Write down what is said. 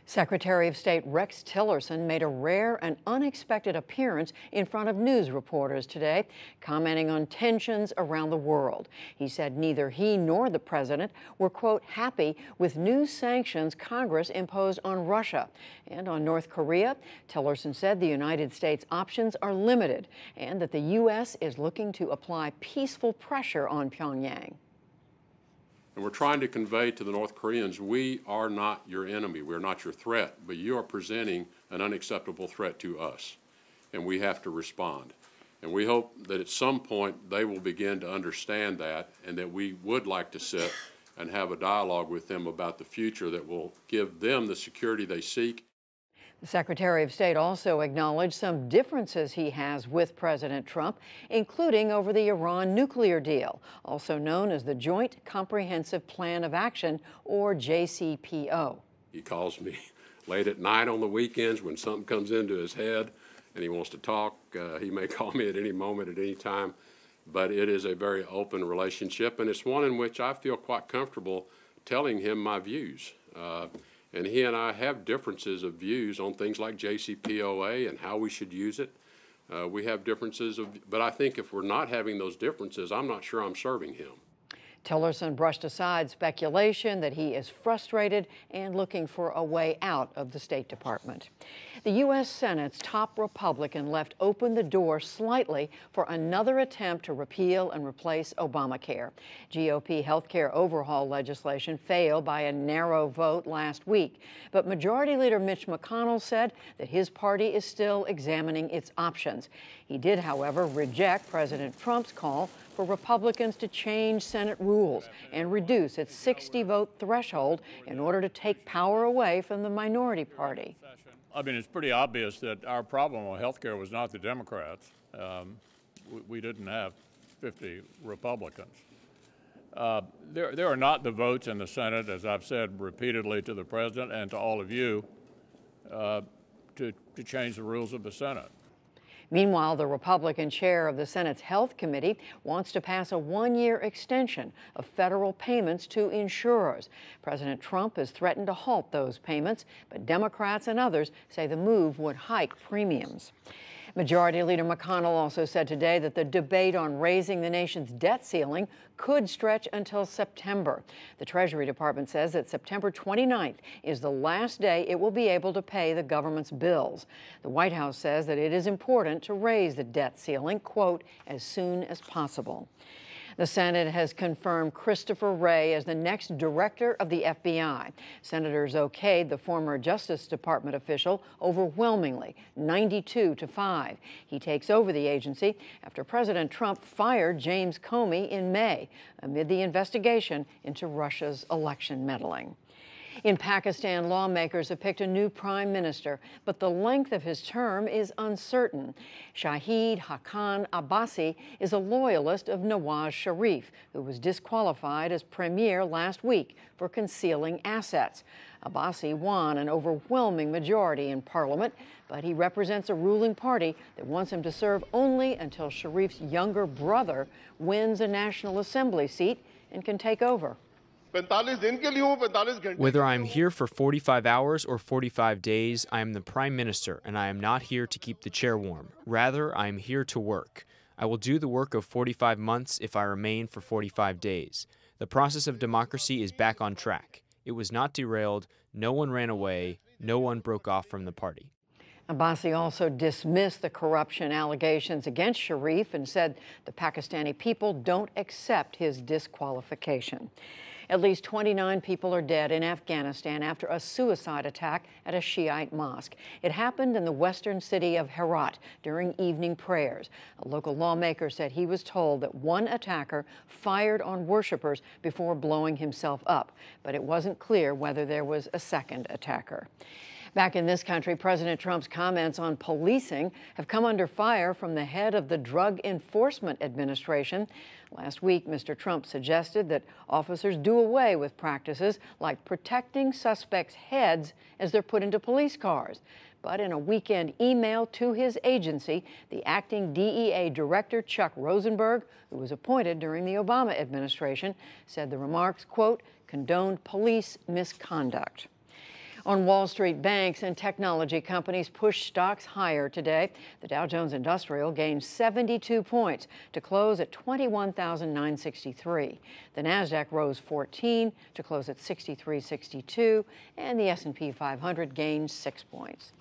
Secretary of State Rex Tillerson made a rare and unexpected appearance in front of news reporters today, commenting on tensions around the world. He said neither he nor the president were, quote, happy with new sanctions Congress imposed on Russia. And on North Korea, Tillerson said the United States' options are limited and that the U.S. is looking to apply peaceful pressure on Pyongyang. And we're trying to convey to the North Koreans, we are not your enemy, we're not your threat, but you are presenting an unacceptable threat to us, and we have to respond. And we hope that at some point they will begin to understand that, and that we would like to sit and have a dialogue with them about the future that will give them the security they seek. The Secretary of State also acknowledged some differences he has with President Trump, including over the Iran nuclear deal, also known as the Joint Comprehensive Plan of Action, or JCPO. He calls me late at night on the weekends when something comes into his head and he wants to talk. He may call me at any moment, at any time, but it is a very open relationship, and it's one in which I feel quite comfortable telling him my views. And he and I have differences of views on things like JCPOA and how we should use it. We have differences, but I think if we're not having those differences, I'm not sure I'm serving him. Tillerson brushed aside speculation that he is frustrated and looking for a way out of the State Department. The U.S. Senate's top Republican left open the door slightly for another attempt to repeal and replace Obamacare. GOP health care overhaul legislation failed by a narrow vote last week, but Majority Leader Mitch McConnell said that his party is still examining its options. He did, however, reject President Trump's call for Republicans to change Senate rules and reduce its 60-vote threshold in order to take power away from the minority party. I mean, it's pretty obvious that our problem with health care was not the Democrats. We didn't have 50 Republicans. There are not the votes in the Senate, as I've said repeatedly to the President and to all of you, to change the rules of the Senate. Meanwhile, the Republican chair of the Senate's Health Committee wants to pass a one-year extension of federal payments to insurers. President Trump has threatened to halt those payments, but Democrats and others say the move would hike premiums. Majority Leader McConnell also said today that the debate on raising the nation's debt ceiling could stretch until September. The Treasury Department says that September 29th is the last day it will be able to pay the government's bills. The White House says that it is important to raise the debt ceiling, quote, as soon as possible. The Senate has confirmed Christopher Wray as the next director of the FBI. Senators okayed the former Justice Department official overwhelmingly, 92-5. He takes over the agency after President Trump fired James Comey in May amid the investigation into Russia's election meddling. In Pakistan, lawmakers have picked a new prime minister, but the length of his term is uncertain. Shahid Haqqan Abbasi is a loyalist of Nawaz Sharif, who was disqualified as premier last week for concealing assets. Abbasi won an overwhelming majority in parliament, but he represents a ruling party that wants him to serve only until Sharif's younger brother wins a National Assembly seat and can take over. Whether I am here for 45 hours or 45 days, I am the Prime Minister, and I am not here to keep the chair warm. Rather, I am here to work. I will do the work of 45 months if I remain for 45 days. The process of democracy is back on track. It was not derailed, no one ran away, no one broke off from the party. Abbasi also dismissed the corruption allegations against Sharif and said the Pakistani people don't accept his disqualification. At least 29 people are dead in Afghanistan after a suicide attack at a Shiite mosque. It happened in the western city of Herat during evening prayers. A local lawmaker said he was told that one attacker fired on worshipers before blowing himself up, but it wasn't clear whether there was a second attacker. Back in this country, President Trump's comments on policing have come under fire from the head of the Drug Enforcement Administration. Last week, Mr. Trump suggested that officers do away with practices like protecting suspects' heads as they're put into police cars. But in a weekend email to his agency, the acting DEA director, Chuck Rosenberg, who was appointed during the Obama administration, said the remarks, quote, condoned police misconduct. On Wall Street, banks and technology companies pushed stocks higher today. The Dow Jones Industrial gained 72 points to close at 21,963. The Nasdaq rose 14 to close at 63.62, and the S&P 500 gained 6 points.